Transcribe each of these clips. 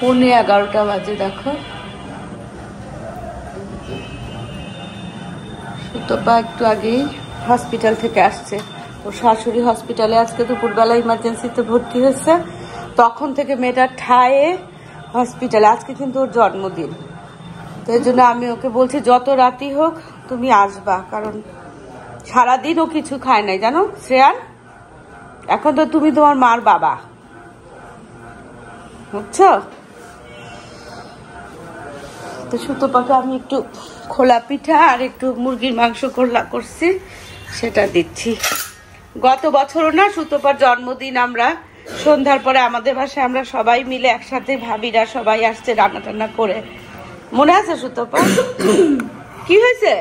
11:15 বাজে। দেখো সুতপা একটু আগেই হসপিটাল থেকে আসছে। ওর শাশুড়ি হসপিটালে আজকে দুপুরবেলা ইমার্জেন্সিতে ভর্তি হয়েছে, তখন থেকে মেয়েটা ঠায়ে হসপিটালে। আজকে কিন্তু ওর জন্মদিন, তো এই জন্য আমি ওকে বলছি যত রাতই হোক তুমি আসবা, কারণ সারাদিন ও কিছু খায় নাই জানো শ্রেয়ান। এখন তো তুমি তোমার মার বাবা, বুঝছো? তো সুতপাকে আমি একটু খোলা পিঠা আর একটু মুরগির মাংস করছি, সেটা দিচ্ছি। গত বছরও না সুতপার জন্মদিন আমরা সন্ধ্যার পরে আমাদের বাসায় আমরা সবাই মিলে একসাথে ভাবিরা সবাই আসছে রান্না টান্না করে, মনে আছে সুতপা? কি হয়েছে?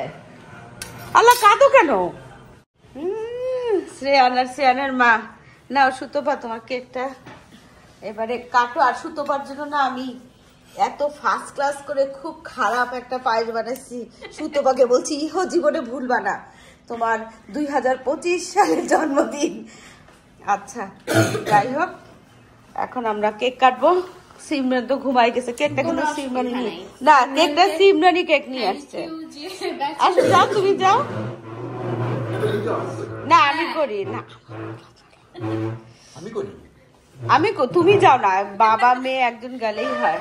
আল্লাহ কাঁদো কেন? শ্রেয়ান আর শ্রেয়ানের মা নাও সুতপা তোমার কেকটা এবারে কাটো। আর সুতপার জন্য না আমি এত ফার্স্ট ক্লাস করে খুব খারাপ একটা পায়েস বানাচ্ছি। সুতপাকে বলছি ইহো জীবনে ভুলবা না, তোমার 2025 সালের জন্মদিন। আচ্ছা যাই হোক, এখন আমরা কেক কাটবো। সিমরান তো ঘুমাই গেছে, কেকটা কিন্তু সিমরান নিয়ে না, কেকটা সিমরানই কেক নিয়ে আসছে। আসো যাও, তুমি যাও না, আমি করি না, আমি তুমি যাও না, বাবা মেয়ে একজন গেলেই হয়।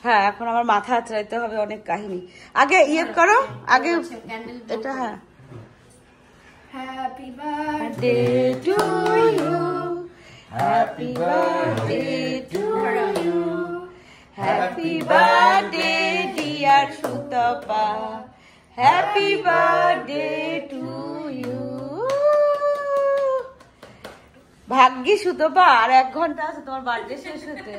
হ্যাঁ এখন আমার মাথা আঁচড়াইতে হবে, অনেক কাহিনী। আগে ইয়ে করো, আগে এটা। হ্যাঁ happy birthday to you, happy birthday to you, happy birthday dear Sutapa, happy birthday to you. ভাগ্যি সুতপা আর 1 ঘন্টা আছে তোমার বার্থডে শেষ হতে।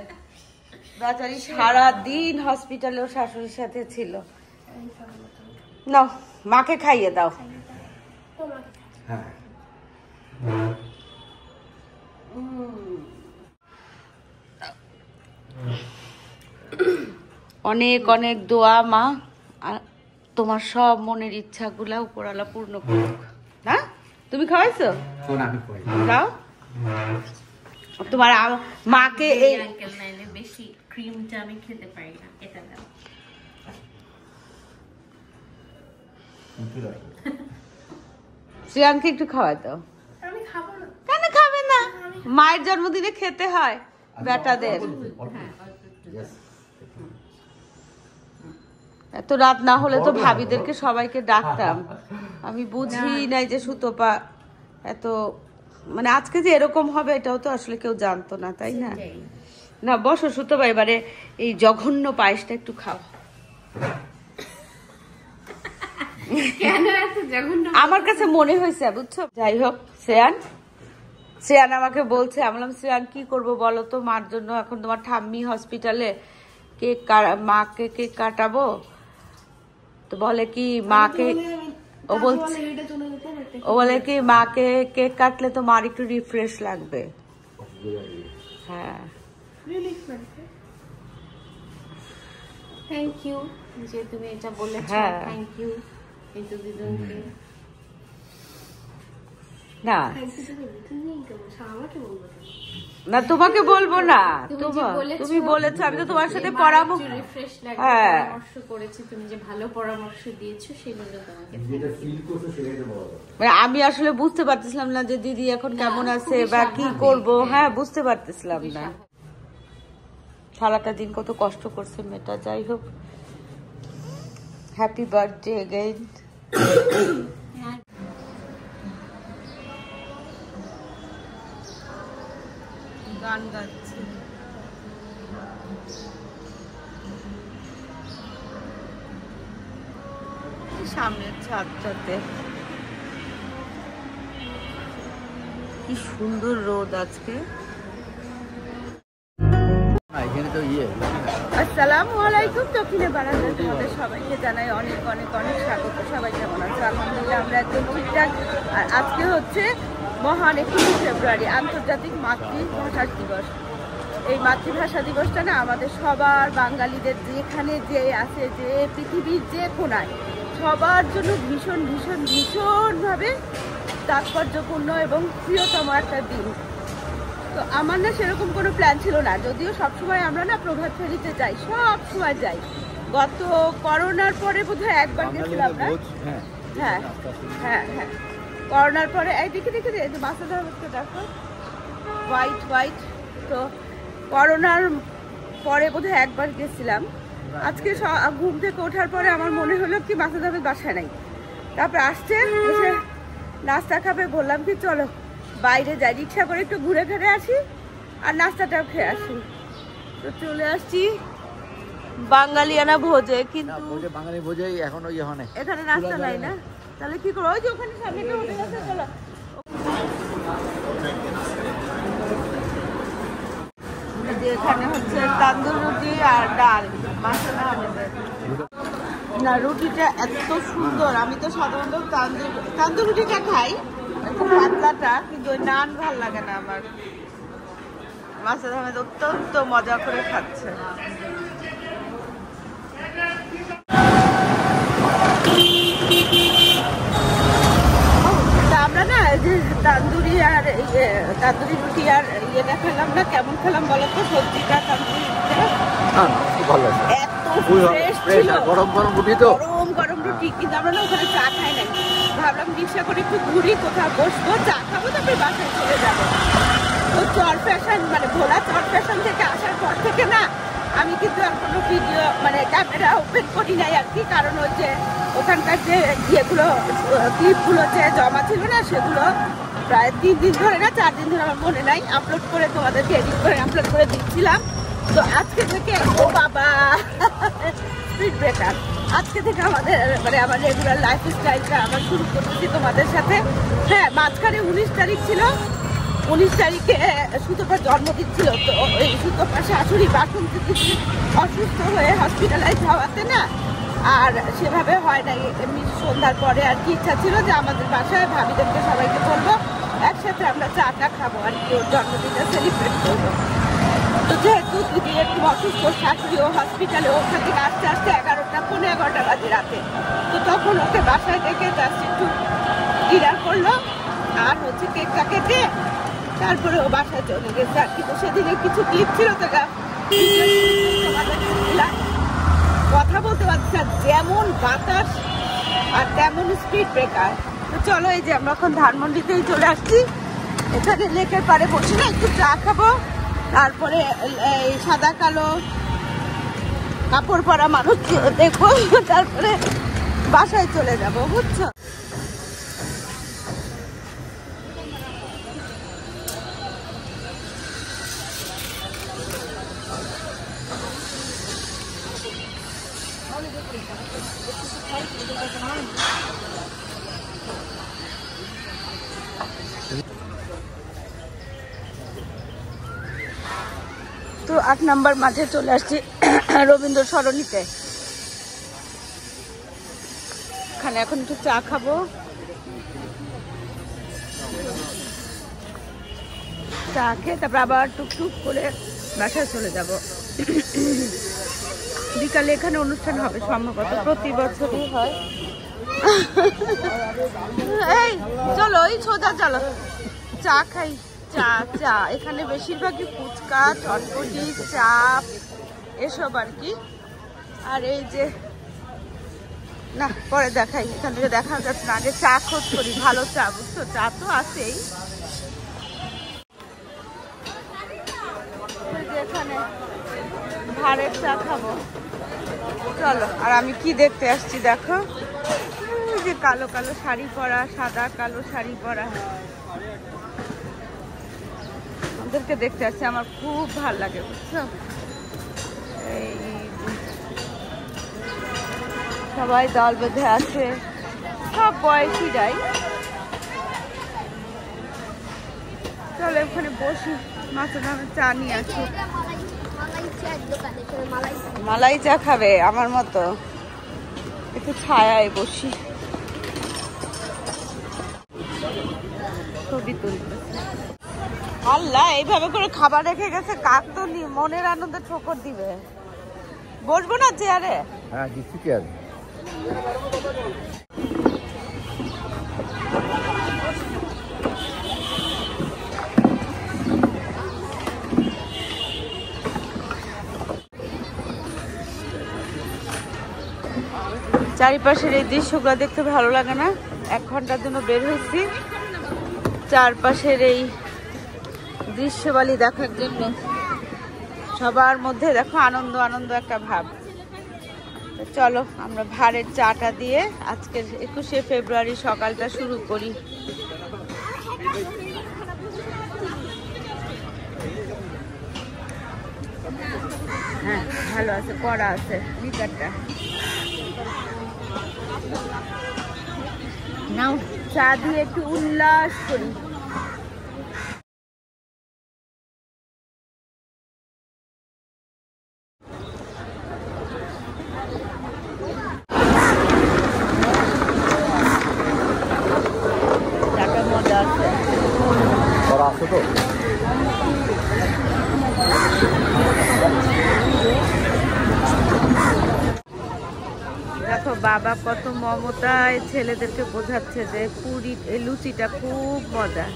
বেচারি সারাদিন হসপিটালে ওর শাশুড়ির সাথে ছিল। নাও মাকে খাইয়ে দাও। অনেক অনেক দোয়া মা, তোমার সব মনের ইচ্ছাগুলা উপরওয়ালা পূর্ণ করুক। হ্যাঁ তুমি খাওয়াইছো? দাও তোমার মাকে। এই বেশি ক্রিমটা আমি খেতে পারি না, এটা দাও। শ্রেয়ানকে একটু খাওয়াই দাও। আমি খাবো না। কেন খাবে না? মায়ের জন্মদিনে খেতে হয় বেটাদের। এত রাত না হলে তো ভাবিদেরকে সবাইকে ডাকতাম। আমি বুঝি নাই যে সুতপা এত মানে আজকে যে এরকম হবে এটাও তো আসলে কেউ জানতো না, তাই না? না বসো সুতপা, এবারে এই জঘন্য পায়েসটা একটু খাও। আমার কাছে মনে হয়েছে বুঝছো। যাই হোক শ্রেয়ান আমাকে বলছে, আমি বললাম শ্রেয়ান কি করবো বলো তো, মার জন্য এখন তোমার ঠাম্মি হসপিটালে, মাকে কেক কাটাবো। তো বলে কি মাকে, ও বলে কি মাকে কেক কাটলে তো মার একটু রিফ্রেশ লাগবে। হ্যাঁ থ্যাংক ইউ যে তুমি এটা বলেছো, থ্যাংক ইউ। কিন্তু দুজনকে না না তোমাকে বলবো না, তুমি বলেছো, আমি তো তোমার সাথে পরামর্শ করেছি, তুমি যে ভালো পরামর্শ দিয়েছো সেজন্য তোমাকে। মানে আমি আসলে বুঝতে পারতেছিলাম না যে দিদি এখন কেমন আছে বা কি করব। হ্যাঁ বুঝতে পারতেছিলাম না, সারাটা দিন কত কষ্ট করছে মেয়েটা। যাই হোক হ্যাপি বার্থডে এগেইন। গান গাচ্ছে সামনের ছাদটাতে, কি সুন্দর রোদ আজকে। আসসালামু আলাইকুম, দক্ষিণে বারান্দায় তোমাদের সবাইকে জানাই অনেক অনেক অনেক স্বাগত। সবাই কেমন আছে? আলহামদুলিল্লাহ আমরা একদম ঠিকঠাক। আর আজকে হচ্ছে মহান 21 ফেব্রুয়ারি, আন্তর্জাতিক মাতৃভাষা দিবস। এই মাতৃভাষা দিবসটা না আমাদের সবার বাঙালিদের যেখানে যে আছে, যে পৃথিবীর যে কোনায়, সবার জন্য ভীষণ ভীষণ ভীষণভাবে তাৎপর্যপূর্ণ এবং প্রিয়তম একটা দিন। তো আমার না সেরকম কোনো প্ল্যান ছিল না, যদিও সবসময় আমরা না প্রভাত ফেরিতে যাই, সব সময় যাই। গত করোনার পরে বোধহয় একবার গেছিলাম না। হ্যাঁ হ্যাঁ হ্যাঁ, করোনার পরে এই দেখে দেখে এই যে বাসা হচ্ছে দেখো হোয়াইট হোয়াইট। তো করোনার পরে বোধহয় একবার গেছিলাম। আজকে ঘুম থেকে ওঠার পরে আমার মনে হলো কি মাসুদ আহমেদ বাসায় নাই। তারপর আসছে এসে নাস্তা খাবে, বললাম কি চলো বাইরে যাই, রিক্সা করে একটু ঘুরে ঘুরে আসি আর নাস্তাটাও খেয়ে আসি। তো চলে আসছি বাঙালিয়ানা ভোজে, কিন্তু বাঙালি ভোজে এখন ওই এখানে নাস্তা নাই না, তাহলে কি করবো? ওই যে ওখানে সামনে একটা হোটেল আছে, চলো। এখানে হচ্ছে তান্দুর রুটি আর ডাল, মাসালা আহমেদের। না রুটিটা এত সুন্দর, আমি তো সাধারণত তান্দুর রুটিটা খাই একটু পাতলাটা, কিন্তু ওই নান ভাল লাগে না আমার। মাসালা আহমেদ অত্যন্ত মজা করে খাচ্ছে। আমরা না যে তান্দুরি আর তান্দুরি রুটি আর ইয়েটা খেলাম না, কেমন খেলাম বলো তো? সবজিটা তান্দুরি গরম গরম রুটি, তো গরম গরম রুটি। কিন্তু আমরা না ওখানে চা খাই নাই, ভাবলাম রিক্সা করে একটু ঘুরি, কোথাও বসবো, চা খাবো, তারপরে বাসায় চলে যাবো। তো চর ফ্যাশন মানে ভোলা চর ফ্যাশন থেকে আসার পর থেকে না আমি কিন্তু আর কোনো ভিডিও মানে ক্যামেরা ওপেন করি নাই আর কি, কারণ ওই যে ওখানকার যে ইয়েগুলো ক্লিপগুলো যে জমা ছিল না, সেগুলো প্রায় 3 দিন ধরে না 4 দিন ধরে আমার মনে নাই আপলোড করে তোমাদেরকে এডিট করে আপলোড করে দিচ্ছিলাম। তো আজকে থেকে ও বাবা স্পিড ব্রেকার, আজকে থেকে আমাদের মানে আমার রেগুলার লাইফ স্টাইলটা আবার শুরু করতেছি তোমাদের সাথে। হ্যাঁ, মাঝখানে 19 তারিখ ছিল, 19 তারিখে সুতোপার জন্মদিন ছিল। তো ওই সুতোপার শাশুড়ি বাসন্তী অসুস্থ হয়ে হসপিটালাইজ হওয়াতে না আর সেভাবে হয় নাই। এমনি সন্ধ্যার পরে আর কি ইচ্ছা ছিল যে আমাদের বাসায় ভাবিদেরকে সবাইকে বলবো, একসাথে আমরা চাটা খাবো আর কি, ওর জন্মদিনটা সেলিব্রেট করবো। তো যেহেতু দিদি একটু অসুস্থ, শাশুড়ি ও হসপিটালে, ওখান থেকে আস্তে আস্তে 11টা পৌনে 11টা বাজে রাতে। তো তখন ওকে বাসায় ডেকে জাস্ট একটু ডিনার করলো আর হচ্ছে কেকটা কেটে তারপরে ও বাসায় চলে গেছে আর কি। তো সেদিনে কিছু ক্লিপ ছিল, তো কথা বলতে পারছি না, যেমন বাতাস আর তেমন স্পিড ব্রেকার। তো চলো, এই যে আমরা এখন ধানমন্ডিতেই চলে আসছি। এখানে লেকের পাড়ে বসে না একটু চা খাবো, তারপরে এই সাদা কালো কাপড় পরা মানুষ দেখবো, তারপরে বাসায় চলে যাবো, বুঝছো? তো 8 নম্বর মাঠে চলে আসছি রবীন্দ্র সরণিতে। এখানে এখন একটু চা খাবো, চা খেয়ে তারপর আবার টুকটুক করে বাসায় চলে যাব। বিকালে এখানে অনুষ্ঠান হবে সম্ভবত, প্রতি বছরই হয়। এই চলো, এই সোজা চলো, চা খাই। চা চা এখানে বেশিরভাগই ফুচকা, চটপটি, চাপ এসব আর কি। আর এই যে না পরে দেখাই, এখানে দেখা যাচ্ছে না, আগে চা খোঁজ করি ভালো চা, বুঝছো? চা তো আছেই এখানে, ভাড়ের চা খাবো চলো। আর আমি কি দেখতে আসছি দেখো, ওই যে কালো কালো শাড়ি পরা, সাদা কালো শাড়ি পরা ওদেরকে দেখতে আসছি, আমার খুব ভালো লাগে, বুঝছো? এই সবাই দল বেঁধে আছে, সব বয়সীরাই। চলো ওখানে বসি, মাছের নামে চা নিয়ে আসি। মালাই চা খাবে আমার মতো? একটু ছায়ায় বসি, ছবি তুলতেছে। আল্লাহ, এইভাবে করে খাবার রেখে গেছে, কাক তো মনের আনন্দে ঠোকর দিবে। বসবো না চেয়ারে? হ্যাঁ দিচ্ছি চেয়ারে। চারিপাশের এই দৃশ্যগুলো দেখতে ভালো লাগে না? 1 ঘন্টার জন্য বের হয়েছি চারপাশের এই দৃশ্যবালি দেখার জন্য। সবার মধ্যে দেখো আনন্দ আনন্দ একটা ভাব। চলো আমরা ভাড়ের চাটা দিয়ে আজকের 21শে ফেব্রুয়ারি সকালটা শুরু করি। হ্যাঁ ভালো আছে, কড়া আছে লিটারটা। নাও চা দিয়ে একটু উল্লাস করি। মজা আছে তো দেখো বাবা কত মমতায় ছেলেদেরকে বোঝাচ্ছে যে পুরি এই লুচিটা খুব মজা।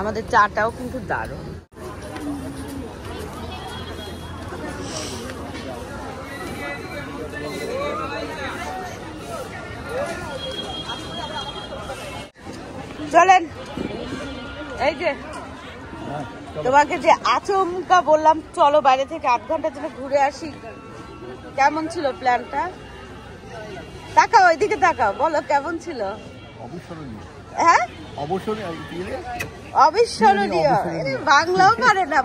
আমাদের চাটাও কিন্তু দারুণ। চলেন, এই যে তোমাকে যে আচমকা বললাম চলো বাইরে থেকে 8 ঘন্টার জন্য ঘুরে আসি, কেমন ছিল প্ল্যানটা? তাকাও ওইদিকে, তাকাও, বলো কেমন ছিল? হ্যাঁ অবিস্মরণীয়। বাংলাও পারে না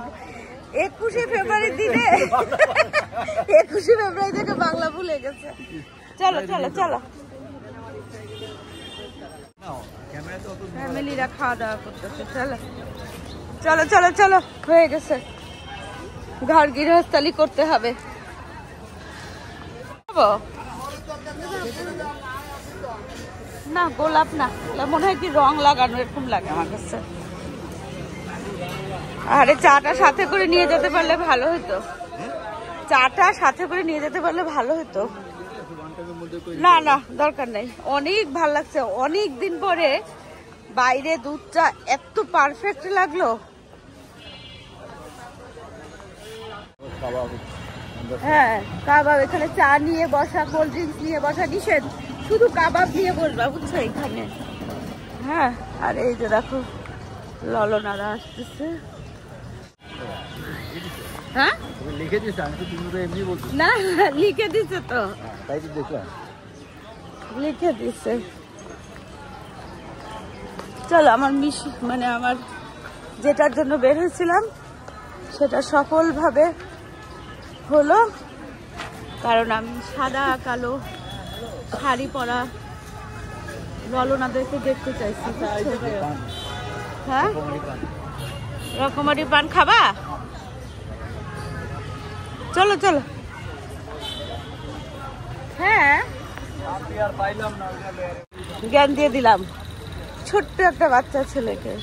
21শে ফেব্রুয়ারি দিনে 21শে ফেব্রুয়ারি থেকে বাংলা ভুলে গেছে। চলো চলো চলো, ফ্যামিলিরা খাওয়া দাওয়া করতেছে। চলো চলো চলো চলো, হয়ে গেছে, ঘর গৃহস্থালি করতে হবে। না গোলাপ না, মনে হয় কি রং লাগানো এরকম লাগে আমার কাছে। আরে চাটা সাথে করে নিয়ে যেতে পারলে ভালো হতো, চাটা সাথে করে নিয়ে যেতে পারলে ভালো হতো। না না দরকার নেই, অনেক ভালো লাগছে। অনেক দিন পরে বাইরে দুধটা এত পারফেক্ট লাগলো। হ্যাঁ কাবাব, এখানে চা নিয়ে বসা, কোল্ড ড্রিঙ্কস নিয়ে বসা নিষেধ, শুধু কাবাব নিয়ে বসবা, বুঝছো এখানে। হ্যাঁ আর এই যে দেখো ললনারা আসতেছে। হ্যাঁ লিখে দিয়েছে, আমি তো তুমি তো এমনি বলছি। না লিখে দিছে তো, তাই তো দেখলাম লিখে দিছে। চলো আমার মানে আমার যেটার জন্য বের হয়েছিলাম সেটা সফলভাবে হলো, কারণ আমি সাদা কালো শাড়ি পরা ললনাদেরকে দেখতে চাইছি। হ্যাঁ রকমারি পান খাবা? চলো চলো। হ্যাঁ জ্ঞান দিয়ে দিলাম ছোট্ট একটা বাচ্চা ছেলেকে,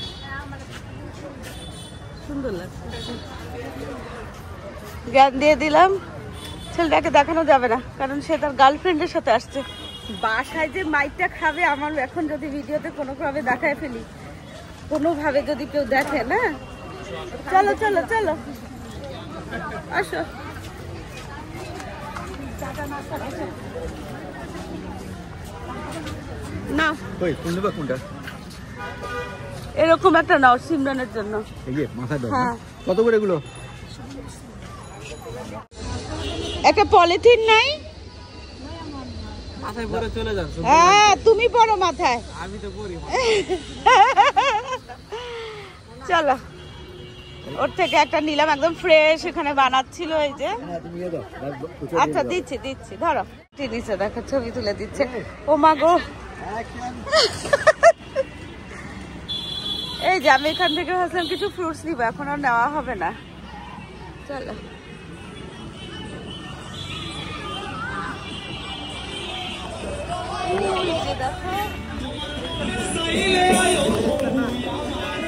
সুন্দর লাগছে। জ্ঞান দিয়ে দিলাম। ছেলেটাকে দেখানো যাবে না কারণ সে তার গার্লফ্রেন্ডের সাথে আসছে। বাসায় যে মাইকটা খাবে আমার এখন যদি ভিডিওতে কোনোভাবে দেখায় ফেলি, কোনোভাবে যদি কেউ দেখে না। চলো চলো চলো আসো। না কোনটা এরকম একটা নাও সিমরানের জন্য। হ্যাঁ কত করে এগুলো? একটা পলিথিন নাই? মাথায় পরে চলে যান। হ্যাঁ তুমি পরো মাথায়, আমি তো পরি। চলো ওর থেকে একটা নিলাম, একদম ফ্রেশ, এখানে বানাচ্ছিল এই যে। আচ্ছা দিচ্ছি দিচ্ছি, ধরো। নিচে দেখো ছবি তুলে দিচ্ছে। ও মা গো, এই যে আমি এখান থেকে ভাবছিলাম কিছু ফ্রুটস নিবো, এখন আর নেওয়া হবে না। চলো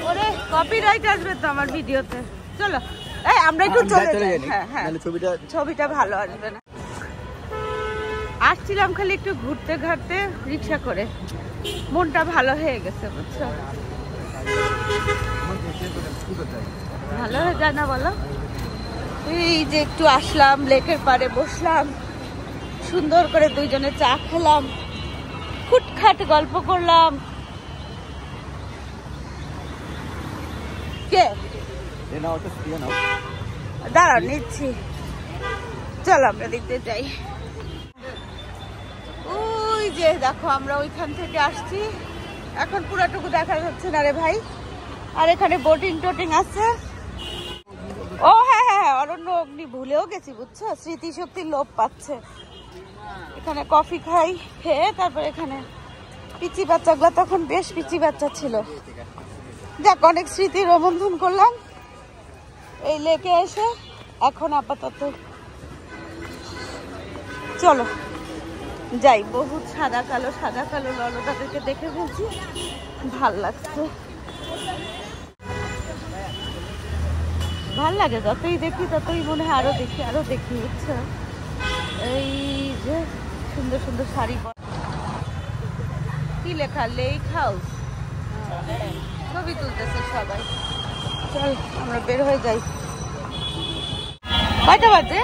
ওরে কপিরাইট আসবে তো আমার ভিডিওতে। চলো এই আমরা একটু চলে যাই। হ্যাঁ হ্যাঁ ছবিটা ভালো আসবে না। আসছিলাম খালি একটু ঘুরতে ঘাটতে রিক্সা করে, মনটা ভালো হয়ে গেছে বুঝছো। ভালো হয়ে যায় না বলো? এই যে একটু আসলাম, লেকের পাড়ে বসলাম, সুন্দর করে দুইজনে চা খেলাম, খুটখাট গল্প করলাম। কে দাঁড়াও, নিচ্ছি। চল আমরা দেখতে যাই। ওই যে দেখো, আমরা ওইখান থেকে আসছি, এখন পুরাটুকু দেখা যাচ্ছে না রে ভাই। আর এখানে বোটিং টোটিং আছে। ও হ্যাঁ হ্যাঁ, অরণ্য অগ্নি ভুলেও গেছি বুঝছো, স্মৃতিশক্তির লোপ পাচ্ছে। এখানে কফি খাই, খেয়ে তারপর এখানে পিচি বাচ্চাগুলো তখন বেশ পিচি বাচ্চা ছিল। যাক, অনেক স্মৃতি রোমন্থন করলাম এই লেকে এসে। এখন আপাতত চলো যাই। বহুত সাদা কালো ললতাদেরকে দেখে ফেলছি, ভাল লাগছে। ভাল লাগে, যতই দেখি ততই মনে হয় আরো দেখি বুঝছো। এই যে সুন্দর সুন্দর শাড়ি, কি লেখা, লেক হাউস, ছবি তুলতেছে সবাই। চল আমরা বের হয়ে যাই। কয়টা বাজে?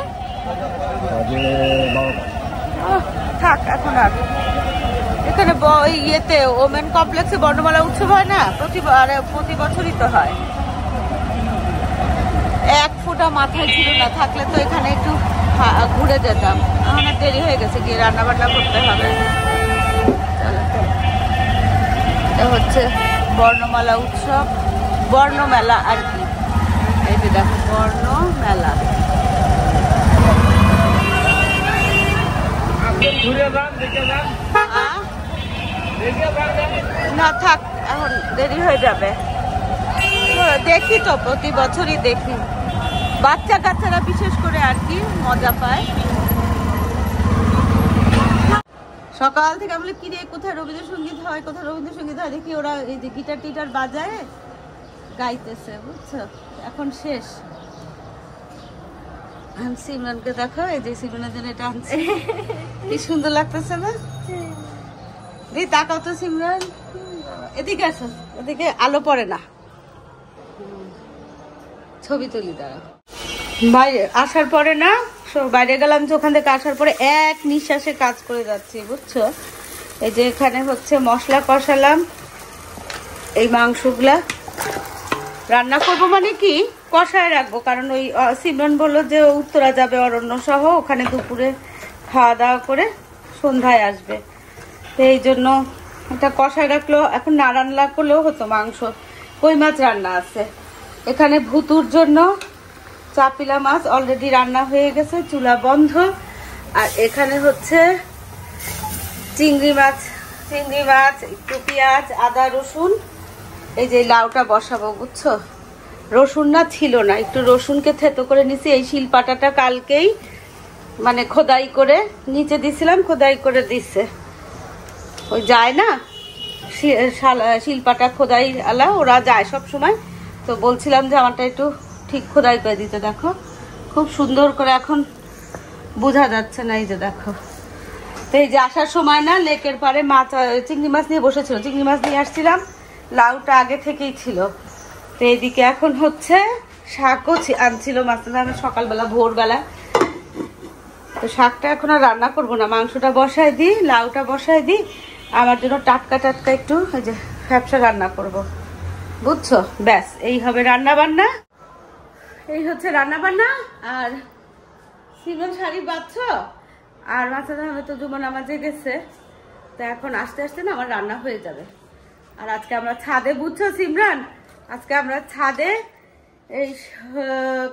থাক এখন। আর এখানে ইয়েতে ওমেন কমপ্লেক্সে বর্ণমালা উৎসব হয় না, প্রতি বছরই তো হয়। এক ফোঁটা মাথায় ছিল না, থাকলে তো এখানে একটু ঘুরে যেতাম। এখন আর দেরি হয়ে গেছে, গিয়ে রান্না বান্না করতে হবে। এটা হচ্ছে বর্ণমালা উৎসব, বর্ণমেলা আর কি। এই যে দেখো, বর্ণমেলা। না থাক, এখন দেরি হয়ে যাবে। দেখি তো, প্রতি বছরই দেখি। বাচ্চা কাচ্চারা বিশেষ করে আর কি মজা পায়। সকাল থেকে আমরা কি রে, কোথায় রবীন্দ্রসঙ্গীত হয়, কোথায় রবীন্দ্রসঙ্গীত হয় দেখি। ওরা এই যে গিটার টিটার বাজায় গাইতেছে বুঝছো। এখন শেষ। সিমরানকে দেখো, এই যে সিমরানের জন্য এটা আনছে, কি সুন্দর লাগতেছে না? এই তাকাও তো সিমরান, এদিকে আসো, এদিকে আলো পড়ে না, ছবি তুলি। দাঁড়া, বাইরে আসার পরে না, বাইরে গেলাম যে, ওখান থেকে আসার পরে এক নিঃশ্বাসে কাজ করে যাচ্ছি বুঝছো। এই যে এখানে হচ্ছে মশলা কষালাম, এই মাংসগুলা রান্না করবো, মানে কি কষায় রাখবো, কারণ ওই সিমরন বললো যে উত্তরা যাবে অরণ্য সহ, ওখানে দুপুরে খাওয়া দাওয়া করে সন্ধ্যায় আসবে, তো এই জন্য এটা কষায় রাখলো। এখন না রান্না করলেও হতো, মাংস কই মাছ রান্না আছে। এখানে ভুতুর জন্য চাপিলা মাছ অলরেডি রান্না হয়ে গেছে, চুলা বন্ধ। আর এখানে হচ্ছে চিংড়ি মাছ, একটু পেঁয়াজ আদা রসুন, এই যে লাউটা বসাবো বুঝছো। রসুন না ছিল না, একটু রসুনকে থেতো করে নিছি। এই শিলপাটাটা কালকেই মানে খোদাই করে নিচে দিছিলাম, খোদাই করে দিচ্ছে। ওই যায় না শিলপাটা খোদাই আলা, ওরা যায় সব সময়, তো বলছিলাম যে আমারটা একটু ঠিক খোদাই করে দিতে। দেখো খুব সুন্দর করে, এখন বোঝা যাচ্ছে না, এই যে দেখো। তো এই যে আসার সময় না লেকের পাড়ে মাছ, চিংড়ি মাছ নিয়ে বসেছিল, চিংড়ি মাছ নিয়ে আসছিলাম, লাউটা আগে থেকেই ছিল। তো এইদিকে এখন হচ্ছে শাকও আনছিল মাছটা সকালবেলা ভোরবেলা। তো শাকটা এখন আর রান্না করবো না, মাংসটা বসাই দিই, লাউটা বসাই দিই। আমার জন্য টাটকা টাটকা একটু ওই যে ফ্যাপসা রান্না করব বুঝছো। ব্যাস এই হবে রান্না বান্না, এই হচ্ছে রান্না বান্না। আর সিমন শাড়ি বাঁধছ, আর মাছাদা হয়তো জুমা নামাজে গেছে, তো এখন আস্তে আস্তে না আমার রান্না হয়ে যাবে। আর আজকে আমরা ছাদে, বুঝছো সিমরান, আজকে আমরা ছাদে এই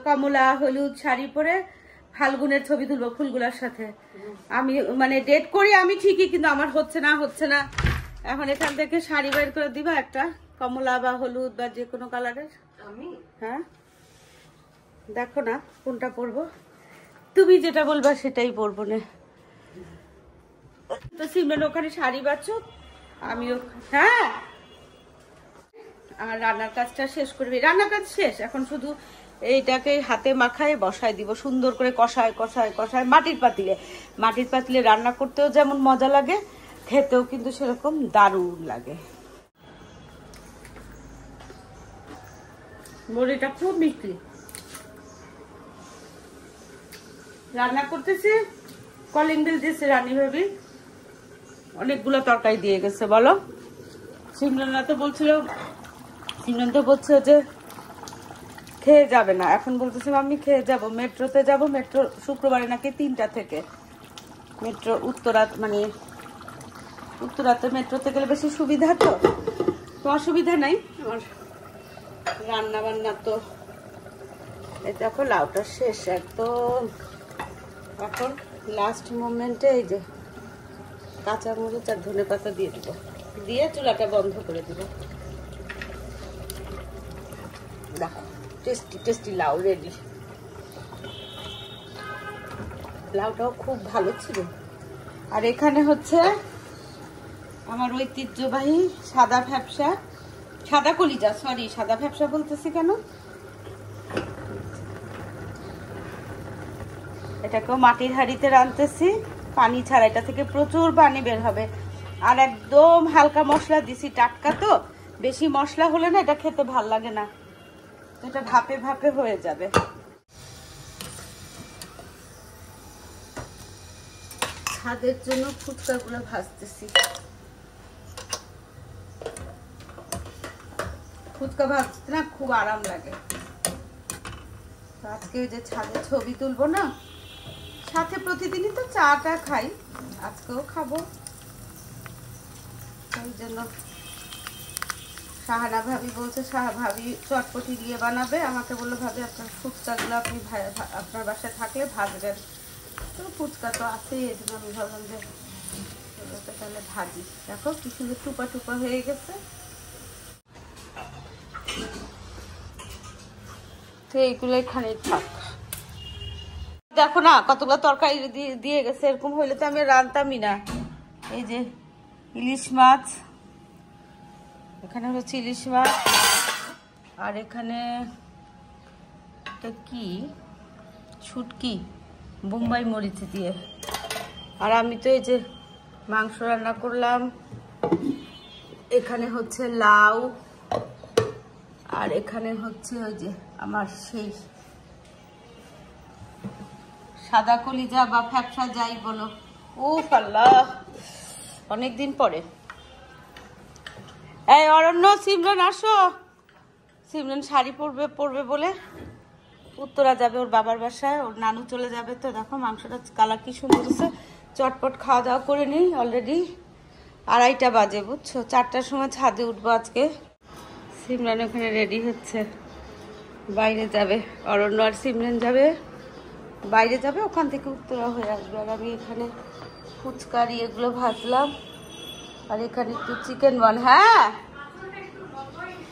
কমলা হলুদ শাড়ি পরে ফাল্গুনের ছবি তুলবো ফুলগুলার সাথে। আমি মানে ডেট করি আমি ঠিকই, কিন্তু আমার হচ্ছে না। এখন এখান থেকে শাড়ি বের করে দিবা একটা, কমলা বা হলুদ বা যে কোনো কালারের। আমি হ্যাঁ দেখো না কোনটা পরবো, তুমি যেটা বলবা সেটাই পরবো না। তো সিমরান ওখানে শাড়ি বাঁচো, আমিও হ্যাঁ। আর রান্নার কাজটা শেষ করবি, রান্নার কাজ শেষ, এখন শুধু এইটাকে হাতে মাখায় বসায় দিব সুন্দর করে, কষায় মাটির পাতিলে রান্না করতেও যেমন মজা লাগে, খেতেও কিন্তু সেরকম দারুণ লাগে। বড়িটা খুব মিষ্টি। রান্না করতেছি, কলিং বেল দিয়েছে রানী ভাবি, অনেকগুলো তরকারি দিয়ে গেছে। বলো, সিমরান তো বলছিল, সিমরান তো বলছে যে খেয়ে যাবে না, এখন বলতেছে আমি খেয়ে যাব, মেট্রোতে যাব। মেট্রো শুক্রবারে নাকি 3টা থেকে মেট্রো, উত্তরাত, মানে উত্তরাতে মেট্রোতে গেলে বেশি সুবিধা। তো অসুবিধা নাই আমার, রান্না বান্না তো এই দেখো লাউটা শেষ একদম। এখন লাস্ট মোমেন্টে এই যে কাঁচামরিচ আর ধনেপাতা দিয়ে দিব, দিয়ে চুলাটা বন্ধ করে দিব। দেখো টেস্টি টেস্টি লাউ রেডি। লাউটাও খুব ভালো ছিল। আর এখানে হচ্ছে আমার ঐতিহ্যবাহী সাদা ভ্যাপসা, সাদা কলিজা, সরি সাদা ভ্যাপসা বলতেছি কেন, এটাকেও মাটির হাঁড়িতে রাঁধতেছি, পানি ছাড়া, এটা থেকে প্রচুর পানি বের হবে। আর একদম হালকা মশলা দিছি, টাটকা তো, বেশি মশলা হলে না এটা খেতে ভাল লাগে না, এটা ভাপে ভাপে হয়ে যাবে। ছাদের জন্য ফুচকাগুলো ভাজতেছি। ফুচকা ভাজতে না খুব আরাম লাগে। আজকে ওই যে ছাদে ছবি তুলবো না, সাথে প্রতিদিনই তো চাটা খাই, আজকেও খাবো। ওই জন্য শাহানা ভাবি বলছে, ভাবি চটপটি দিয়ে বানাবে, আমাকে বললো ভাবি আপনার ফুচকাগুলো আপনি আপনার বাসায় থাকলে ভাজবেন। তো ফুচকা তো আছে, এই জন্য আমি ভাবলাম যে তাহলে ভাজি। দেখো কি সুন্দর টুপা টুপা হয়ে গেছে। তো এইগুলো এখানে থাক। দেখো না কতগুলো তরকারি দিয়ে গেছে, এরকম হইলে তো আমি রাঁধতামই না। এই যে ইলিশ মাছ, এখানে হচ্ছে ইলিশ মাছ, আর এখানে কি শুটকি বোম্বাই মরিচ দিয়ে। আর আমি তো এই যে মাংস রান্না করলাম, এখানে হচ্ছে লাউ, আর এখানে হচ্ছে ওই যে আমার সেই সাদা কলিজা বা ফ্যাপসা যাই বলো। ও আল্লাহ, অনেকদিন পরে। এই অরণ্য, সিমরান আসো। সিমরান শাড়ি পরবে বলে উত্তরা যাবে ওর বাবার বাসায়, ওর নানু চলে যাবে। তো দেখো মাংসটা কালার কি সুন্দর হচ্ছে। চটপট খাওয়া দাওয়া করে নিই, অলরেডি 2:30 বাজে বুঝছো। 4টার সময় ছাদে উঠবো আজকে। সিমরান ওখানে রেডি হচ্ছে, বাইরে যাবে। অরণ্য আর সিমরান যাবে বাইরে যাবে, ওখান থেকে উত্তরা হয়ে আসবে। আর আমি এখানে ফুচকারি এগুলো ভাজলাম, আর এখানে একটু চিকেন বল। হ্যাঁ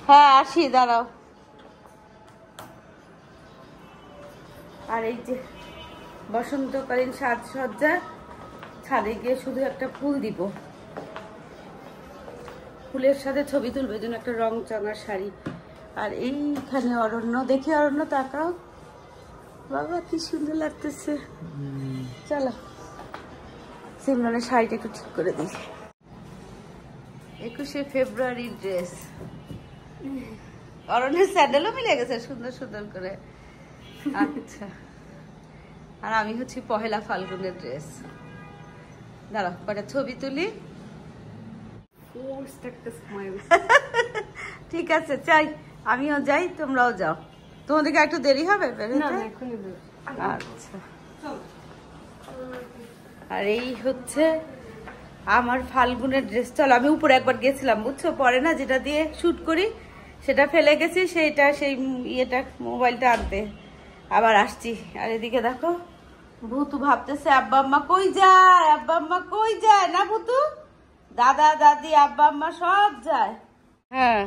হ্যাঁ আসি, দাঁড়াও। আর এই যে বসন্তকালীন সাজসজ্জা, ছাদে গিয়ে শুধু একটা ফুল দিব, ফুলের সাথে ছবি তুলবে, জন্য একটা রং চঙা শাড়ি। আর এইখানে অরণ্য, দেখি অরণ্য তাকাও, বাবা কি সুন্দর লাগতেছে। চলো সিমরানের শাড়িটা একটু ঠিক করে দিই। 21শে ফেব্রুয়ারি ড্রেস, অরণ্যের স্যান্ডেলও মিলে গেছে সুন্দর সুন্দর করে। আচ্ছা, আর আমি হচ্ছে 1 ফাল্গুনের ড্রেস। দাঁড়াও কটা ছবি তুলি। ঠিক আছে, চাই আমিও যাই, তোমরাও যাও। তোমাদেরকে একটু দেরি হবে আচ্ছা। আর এই হচ্ছে আমার ফাল্গুনের ড্রেস। চলো, আমি উপরে একবার গেছিলাম বুঝছো, পরে না যেটা দিয়ে শুট করি সেটা ফেলে গেছি, সেইটা সেই ইয়েটা মোবাইলটা আনতে আবার আসছি। আর এদিকে দেখো ভুতু ভাবতেছে আব্বা আম্মা কই যায়, আব্বা আম্মা কই যায় না ভুতু, দাদা দাদি আব্বা আম্মা সব যায়। হ্যাঁ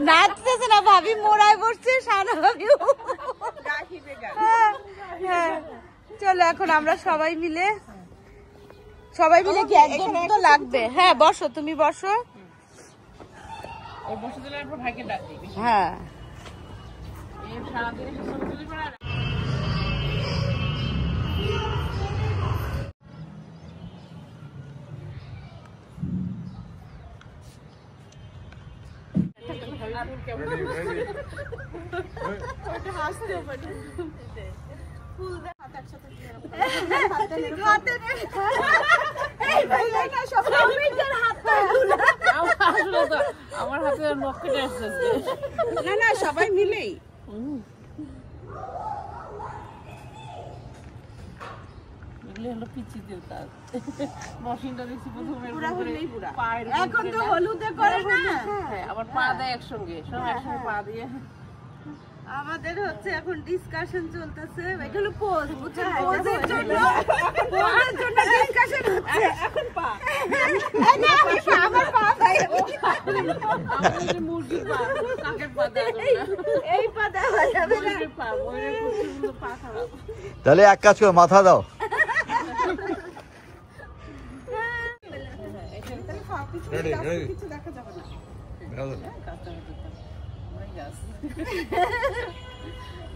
নাচতেছে না ভাবি, মোড়ায় বসছে সানা ভাবি। হ্যাঁ চলো এখন আমরা সবাই মিলে কি একজন তো লাগবে। হ্যাঁ বসো, তুমি বসো। হ্যাঁ আমার হাতে নখটা আসছে না না সবাই মিলেই এখন তো হলুদে করে না আবার পা দেয় একসঙ্গে সব একসঙ্গে পা দিয়ে আমাদের হচ্ছে এখন ডিসকাশন চলতেছে এটা হলো পোজ বুঝছেন পোজের জন্য ডিসকাশন হচ্ছে এখন পা না আমি পা আমার পা ভাই আমাদের মুরগির পা কাকের পা দেয় এই পা দেওয়া যাবে না মুরগির পা ওইরে খুব পা খারাপ তাহলে এক কাজ করো, মাথা দাও। কিছু দেখা যাবে না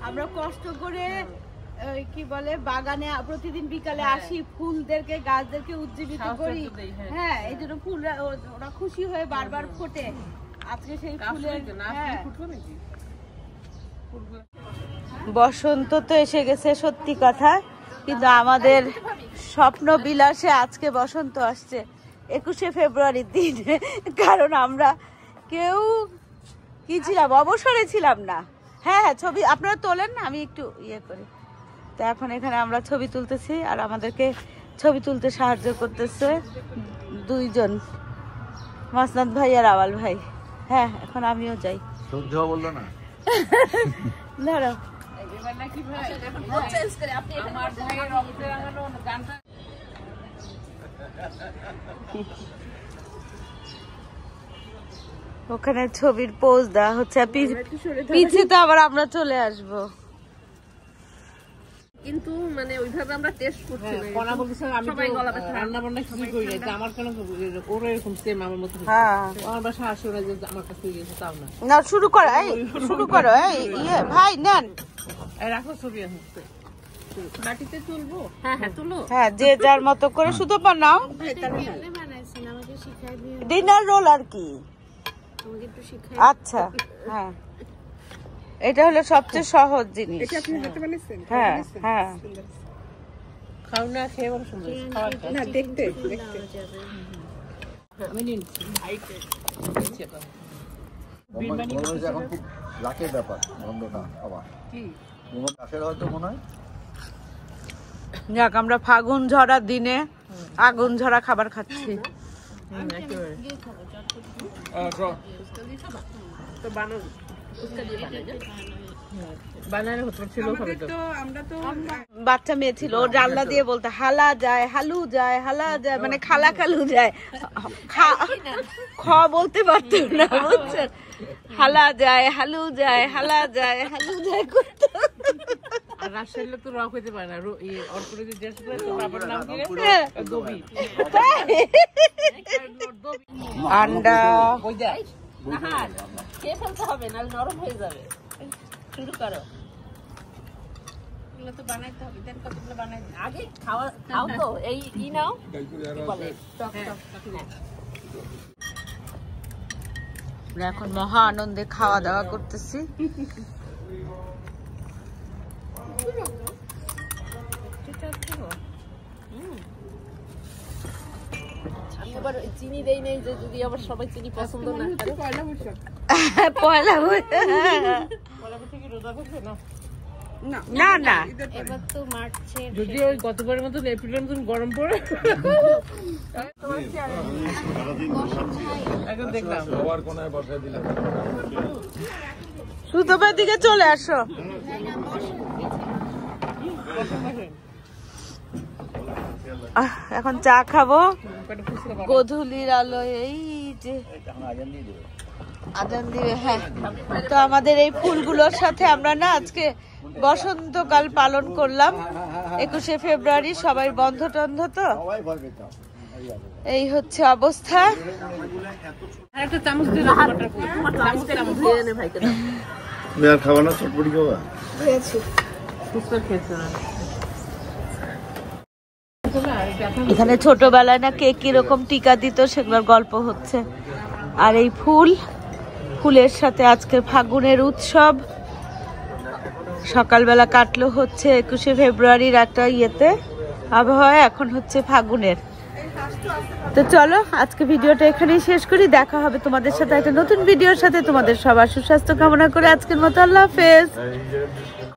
আমরা কষ্ট করে কি বলে বাগানে প্রতিদিন বিকালে আসি, ফুলদেরকে গাছদেরকে উজ্জীবিত করি। হ্যাঁ এই জন্য ফুলরা ওরা খুশি হয়ে বারবার ফোটে। আজকে সেই ফুলের বসন্ত তো এসে গেছে সত্যি কথা, কিন্তু আমাদের স্বপ্ন বিলাসে আজকে বসন্ত আসছে 21শে ফেব্রুয়ারির দিন। কারণ আমরা কেউ কি ছিলাম, অবসরে ছিলাম না। হ্যাঁ হ্যাঁ ছবি আপনারা তোলেন, আমি একটু ইয়ে করি। তো এখন এখানে আমরা ছবি তুলতেছি, আর আমাদেরকে ছবি তুলতে সাহায্য করতেছে দুইজন, মাসনাদ ভাই আর আওয়াল ভাই। হ্যাঁ এখন আমিও যাই। সহ্য বললো না ধরো ওখানে ছবির পোজ দেওয়া হচ্ছে, পিছে তো আবার আমরা চলে আসবো। কিন্তু মানে ওইভাবে আমরা টেস্ট করছি না। কোনা বলছে আমি তো রান্না বান্না কিছু করি না, যে আমার কেন ওর এরকম সেম আমার মতো। হ্যাঁ আমার বাসা আসে ওরা যে আমার কাছে গিয়েছে তাও না। না শুরু করো, এই শুরু করো। এই ইয়ে ভাই নেন, রাখো ছবি হচ্ছে বাটিতে তুলবো। হ্যাঁ হ্যাঁ তুলো। হ্যাঁ যে যার মতো করে শুধু বানাও। ডিনার রোল আর কি। আচ্ছা হ্যাঁ এটা হলো সবচেয়ে সহজ জিনিস। হ্যাঁ হ্যাঁ খাও না খেয়ে বড় সুন্দর না দেখতে আমি নিচ্ছি এখন খুব লাখের ব্যাপার গন্ধটা। আবার কি চাষের হয়তো মনে হয়। যাক আমরা ফাগুন ঝরা দিনে আগুন ঝরা খাবার খাচ্ছি। বাচ্চা মেয়ে ছিল, ও জানলা দিয়ে বলতো হালা যায় হালু যায় হালা যায়, মানে খালা খালু যায়। খ বলতে পারতো না বুঝছেন, হালা যায় হালু যায় হালা যায় হালু যায় করতো। আর রাজশাহীতে তো রক হইতে পারে না, অর্পণে যে দেশ করে তো বাবার নাম কি রে দবি আন্ডা ওই দেখ না কে ফেলতে হবে না, নরম হয়ে যাবে। শুরু করো, এগুলো তো বানাইতে হবে। দেন কতগুলো বানাই আগে খাও তো এই ই নাও কি বলে টক টক। এখন মহা আনন্দে খাওয়া দাওয়া করতেছি। আমি আবার চিনি দেই নাই, যে যদি আবার সবাই চিনি পছন্দ না করে। পয়লা বৈশাখ কি রোজা করবে না? না না এবার তো মার্চে, যদি ওই গতবারের মতন এপ্রিলের মতন গরম পড়ে। এখন দেখলাম সুতোপার দিকে চলে আসো। এখন চা খাবো গোধূলির আলোয়। এই যে আজান দিবে। হ্যাঁ তো আমাদের এই ফুলগুলোর সাথে আমরা না আজকে বসন্তকাল পালন করলাম 21শে ফেব্রুয়ারি। সবাই বন্ধ টন্ধ তো, এই হচ্ছে অবস্থা। একটা চামচ দিয়ে ভাইকে আর খাওয়া না, চটপটি খাওয়া এখানে ছোটবেলায় না কে কিরকম টিকা দিত সেগুলোর গল্প হচ্ছে। আর এই ফুল ফুলের সাথে আজকে ফাগুনের উৎসব। সকালবেলা কাটলো হচ্ছে 21শে ফেব্রুয়ারির একটা ইয়েতে আবহাওয়া, এখন হচ্ছে ফাগুনের। তো চলো আজকে ভিডিওটা এখানেই শেষ করি, দেখা হবে তোমাদের সাথে একটা নতুন ভিডিওর সাথে। তোমাদের সবার সুস্বাস্থ্য কামনা করে আজকের মতো আল্লাহ হাফেজ।